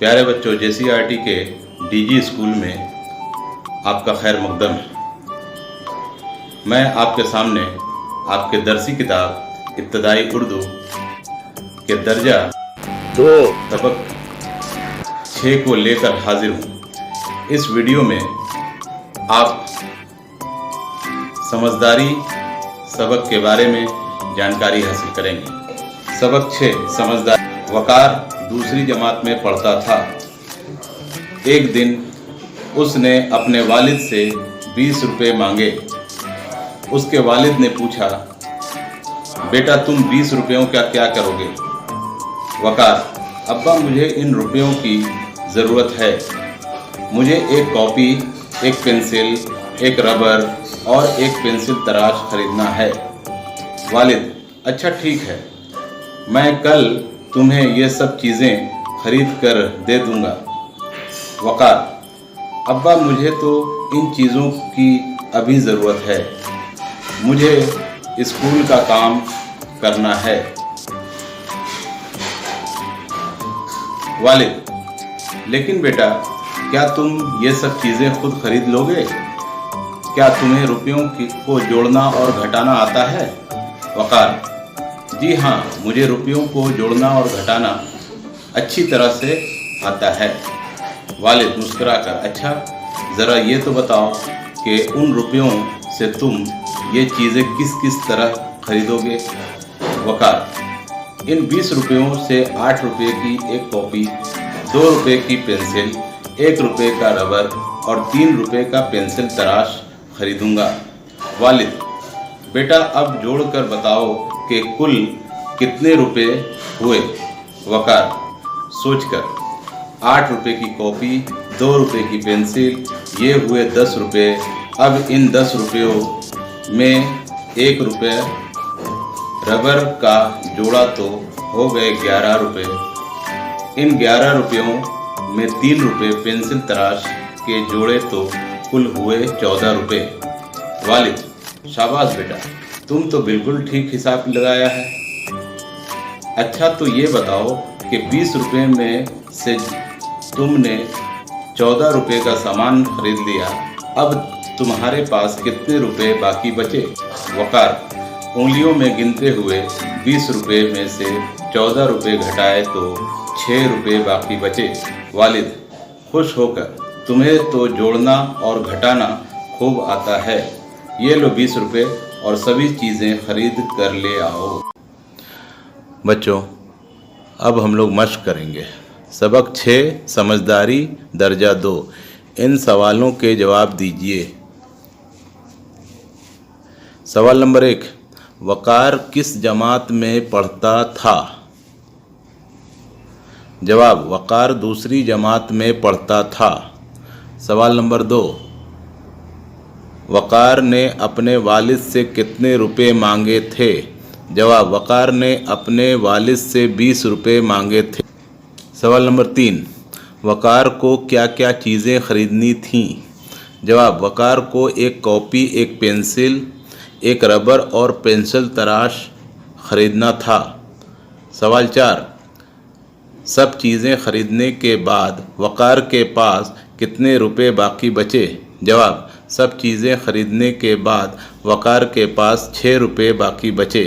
प्यारे बच्चों, JCRT के DG स्कूल में आपका खैर मकदम है। मैं आपके सामने आपके दरसी किताब इब्तदाई उर्दू के दर्जा 2 सबक 6 को लेकर हाजिर हूँ। इस वीडियो में आप समझदारी सबक के बारे में जानकारी हासिल करेंगे। सबक 6 समझदारी। वकार दूसरी जमात में पढ़ता था। एक दिन उसने अपने वालिद से 20 रुपये मांगे। उसके वालिद ने पूछा, बेटा तुम 20 रुपयों का क्या करोगे? वकार, अब्बा मुझे इन रुपयों की ज़रूरत है। मुझे एक कॉपी, एक पेंसिल, एक रबर और एक पेंसिल तराश खरीदना है। वालिद, अच्छा ठीक है, मैं कल तुम्हें ये सब चीज़ें खरीद कर दे दूंगा। वकार, अब्बा मुझे तो इन चीज़ों की अभी ज़रूरत है। मुझे स्कूल का काम करना है। वालिद, लेकिन बेटा क्या तुम ये सब चीज़ें खुद खरीद लोगे? क्या तुम्हें रुपयों को जोड़ना और घटाना आता है? वकार, जी हाँ, मुझे रुपयों को जोड़ना और घटाना अच्छी तरह से आता है। वालिद मुस्कुराकर, अच्छा ज़रा ये तो बताओ कि उन रुपयों से तुम ये चीज़ें किस किस तरह खरीदोगे? वकार, इन 20 रुपयों से 8 रुपये की एक कॉपी, 2 रुपये की पेंसिल, 1 रुपये का रबर और 3 रुपये का पेंसिल तराश खरीदूंगा। वालिद, बेटा अब जोड़कर बताओ कि कुल कितने रुपए हुए? वकार सोचकर, 8 रुपये की कॉपी, 2 रुपये की पेंसिल, ये हुए 10 रुपये। अब इन 10 रुपयों में 1 रुपये रबर का जोड़ा तो हो गए 11 रुपये। इन 11 रुपयों में 3 रुपये पेंसिल तराश के जोड़े तो कुल हुए 14 रुपये। वालिद, शाबाश बेटा, तुम तो बिल्कुल ठीक हिसाब लगाया है। अच्छा तो ये बताओ कि 20 रुपये में से तुमने 14 रुपये का सामान खरीद लिया। अब तुम्हारे पास कितने रुपए बाकी बचे? वकार उंगलियों में गिनते हुए 20 रुपये में से 14 रुपये घटाए तो 6 रुपये बाकी बचे। वालिद खुश होकर, तुम्हें तो जोड़ना और घटाना खूब आता है। ये लो 20 रुपये और सभी चीज़ें खरीद कर ले आओ। बच्चों, अब हम लोग मश्क करेंगे। सबक 6 समझदारी दर्जा 2। इन सवालों के जवाब दीजिए। सवाल नंबर 1, वकार किस जमात में पढ़ता था? जवाब, वकार दूसरी जमात में पढ़ता था। सवाल नंबर 2, वकार ने अपने वालिद से कितने रुपए मांगे थे? जवाब, वकार ने अपने वालिद से 20 रुपये मांगे थे। सवाल नंबर 3, वकार को क्या क्या चीज़ें खरीदनी थीं? जवाब, वकार को एक कॉपी, एक पेंसिल, एक रबर और पेंसिल तराश खरीदना था। सवाल 4, सब चीज़ें खरीदने के बाद वकार के पास कितने रुपए बाकी बचे? जवाब, सब चीज़ें खरीदने के बाद वकार के पास 6 रुपये बाकी बचे।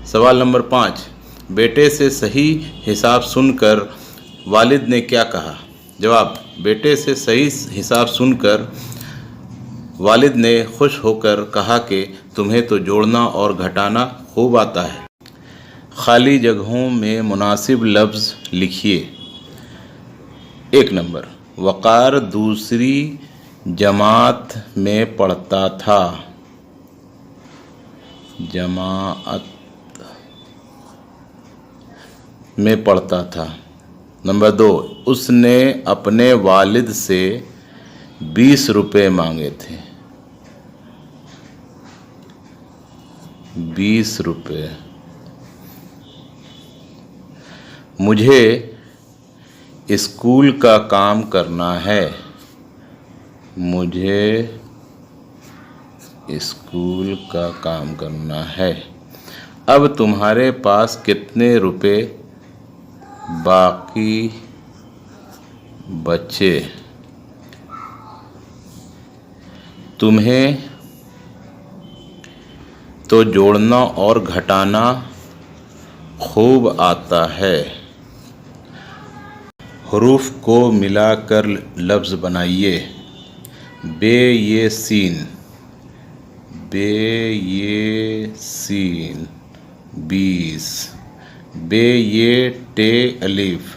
सवाल नंबर 5, बेटे से सही हिसाब सुनकर वालिद ने क्या कहा? जवाब, बेटे से सही हिसाब सुनकर वालिद ने खुश होकर कहा कि तुम्हें तो जोड़ना और घटाना खूब आता है। खाली जगहों में मुनासिब लफ्ज़ लिखिए। 1 नंबर, वकार दूसरी जमात में पढ़ता था। जमात में पढ़ता था। नंबर 2, उसने अपने वालिद से 20 रुपये मांगे थे। 20 रुपये। मुझे स्कूल का काम करना है। मुझे स्कूल का काम करना है। अब तुम्हारे पास कितने रुपए बाकी बच्चे, तुम्हें तो जोड़ना और घटाना खूब आता है। हुरूफ को मिलाकर लफ्ज़ बनाइए। बे ये सीन, बे ये सीन 20। बे ये टे अलिफ,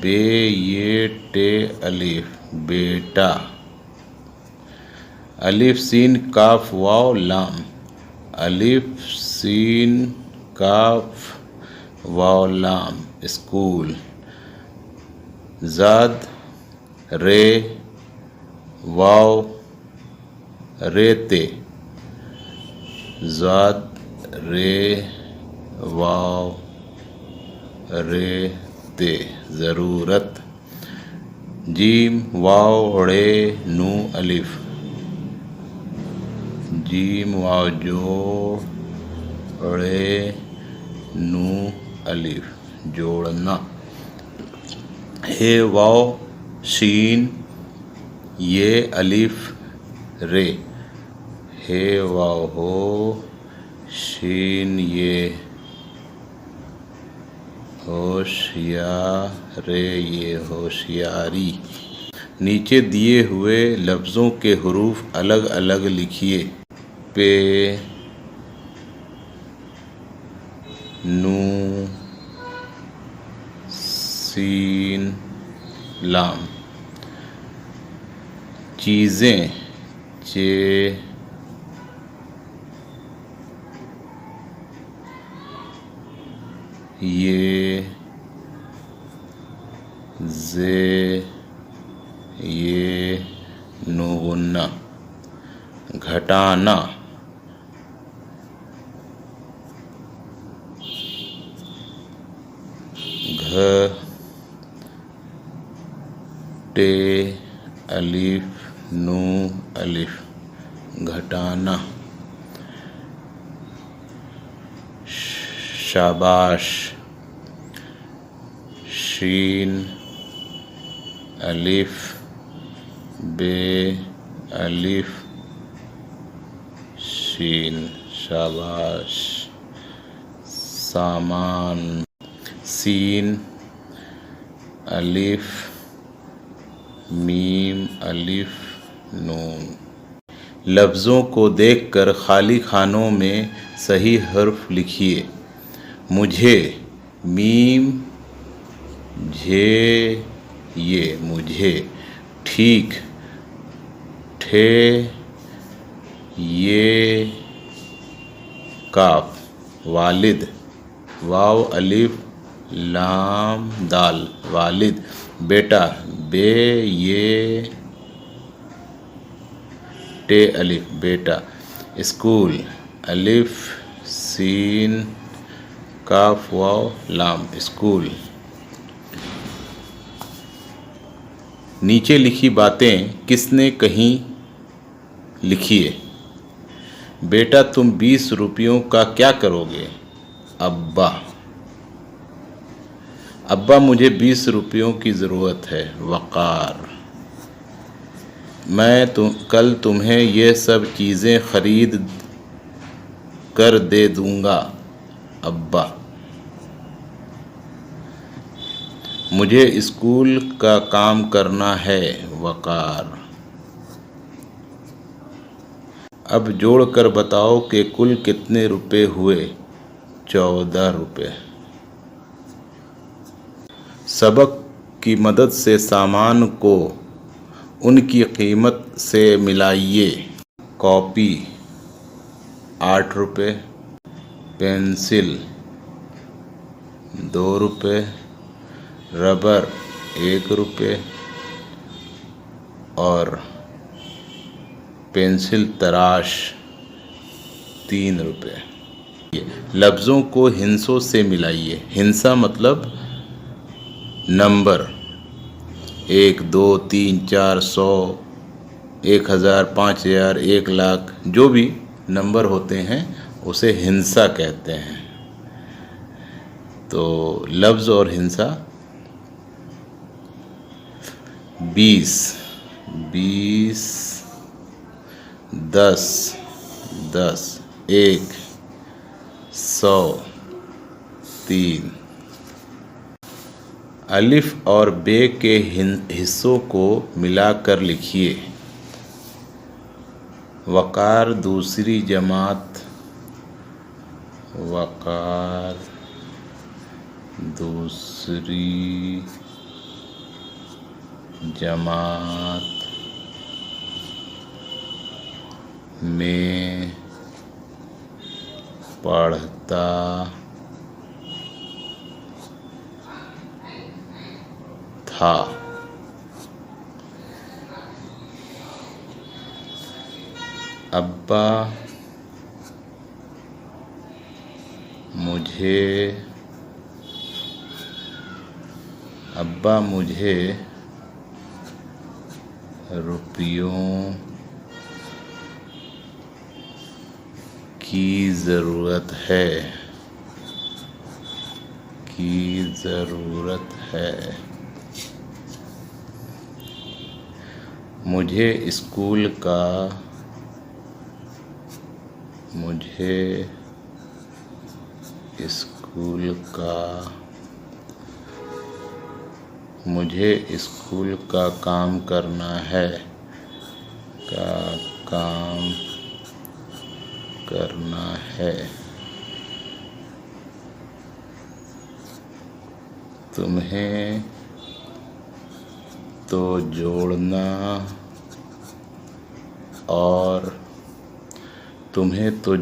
बे ये टे अलिफ बेटा। अलिफ सीन काफ वाव लाम, अलिफ सीन काफ वाव लाम स्कूल। ज़ाद रे वाव रेते, ज़ाद रे वाव रेते ज़रूरत। जीम वाव रे नू अलिफ, जीम वाव जो रे नू अलिफ जोड़ना। हे वाव शीन ये अलिफ रे, हे वाव हो शीन ये होशियार रे ये होशियारी। नीचे दिए हुए लफ्ज़ों के हुरूफ अलग अलग लिखिए। पे नू सीन लाम। चीज़ें चे ये जे ये नूना। घटाना घ टे अलिफ नू अलिफ घटाना। शाबाश शीन अलिफ बे अलिफ शीन शाबाश। सामान सीन अलिफ मीम अलिफ नून। लफ्ज़ों को देखकर खाली खानों में सही हर्फ लिखिए। मुझे मीम झे ये मुझे। ठीक ठे ये काफ। वालिद वाव अलिफ लाम दाल वालिद। बेटा बे ये टे अलिफ बेटा। स्कूल अलिफ सीन काफ वाव लाम स्कूल। नीचे लिखी बातें किसने कहीं लिखिए। बेटा तुम 20 रुपयों का क्या करोगे? अब्बा। अब्बा मुझे 20 रुपयों की ज़रूरत है। वक़ार मैं कल तुम्हें ये सब चीज़ें ख़रीद कर दे दूँगा। अब्बा मुझे स्कूल का काम करना है। वक़ार अब जोड़ कर बताओ कि कुल कितने रुपए हुए? 14 रुपये। सबक की मदद से सामान को उनकी कीमत से मिलाइए। कॉपी 8 रुपये, पेंसिल 2 रुपये, रबर 1 रुपये और पेंसिल तराश 3 रुपये। लफ्ज़ों को हिंसों से मिलाइए। हिंसा मतलब नंबर 1 2 3 4 100 1000 5000 1 लाख जो भी नंबर होते हैं उसे हिंसा कहते हैं। तो लफ्ज़ और हिंसा 20, 20, 10, 10, 1, 100, 3। अलिफ और बे के हिस्सों को मिलाकर लिखिए। वकार दूसरी जमात, वकार दूसरी जमात में पढ़ता था। अब्बा मुझे रुपयों की ज़रूरत है। मुझे स्कूल का काम करना है। तुम्हें तो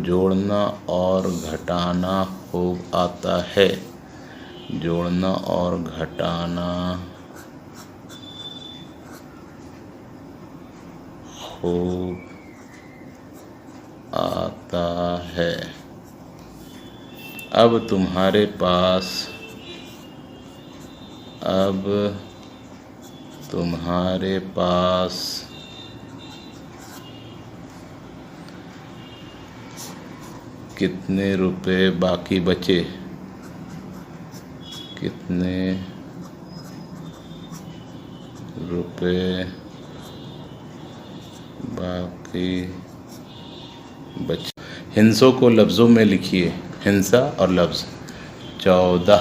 जोड़ना और घटाना खूब आता है। जोड़ना और घटाना खूब आता है। अब तुम्हारे पास कितने रुपए बाकी बचे? हिंसों को लफ्ज़ों में लिखिए। हिंसा और लफ्ज़। 14,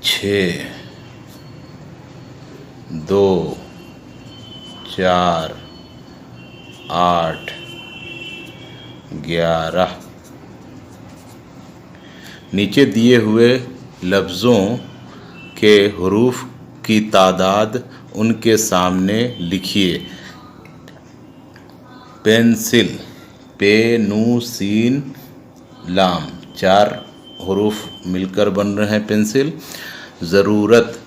6, 2, 4, 8, 11। नीचे दिए हुए लफ्ज़ों के हरूफ की तादाद उनके सामने लिखिए। पेंसिल, पे, नू, सीन, लाम, 4 हरूफ मिलकर बन रहे हैं पेंसिल। ज़रूरत,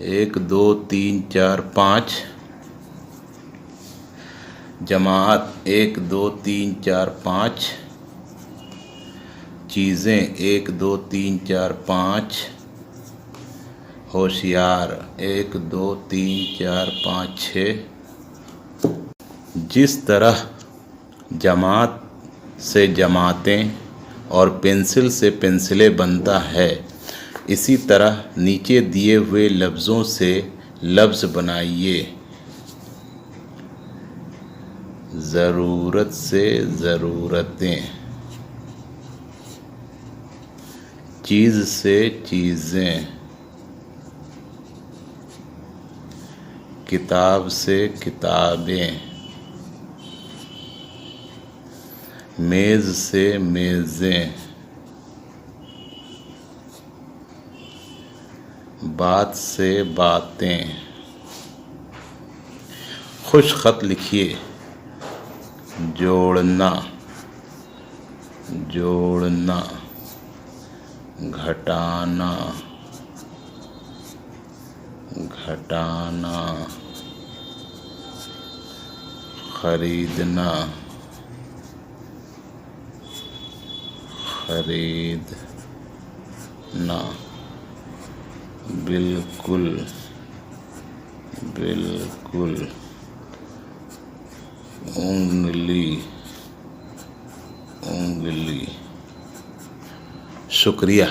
1, 2, 3, 4, 5। जमात, 1, 2, 3, 4, 5। चीज़ें, 1, 2, 3, 4, 5। होशियार, 1, 2, 3, 4, 5, 6। जिस तरह जमात से जमातें और पेंसिल से पेंसिलें बनता है, इसी तरह नीचे दिए हुए लफ्ज़ों से लफ्ज़ बनाइए। ज़रूरत से ज़रूरतें, चीज़ से चीज़ें, किताब से किताबें, मेज़ से मेज़ें, बात से बातें। खुश खत लिखिए। जोड़ना, घटाना, खरीदना, बिल्कुल, उंगली। शुक्रिया।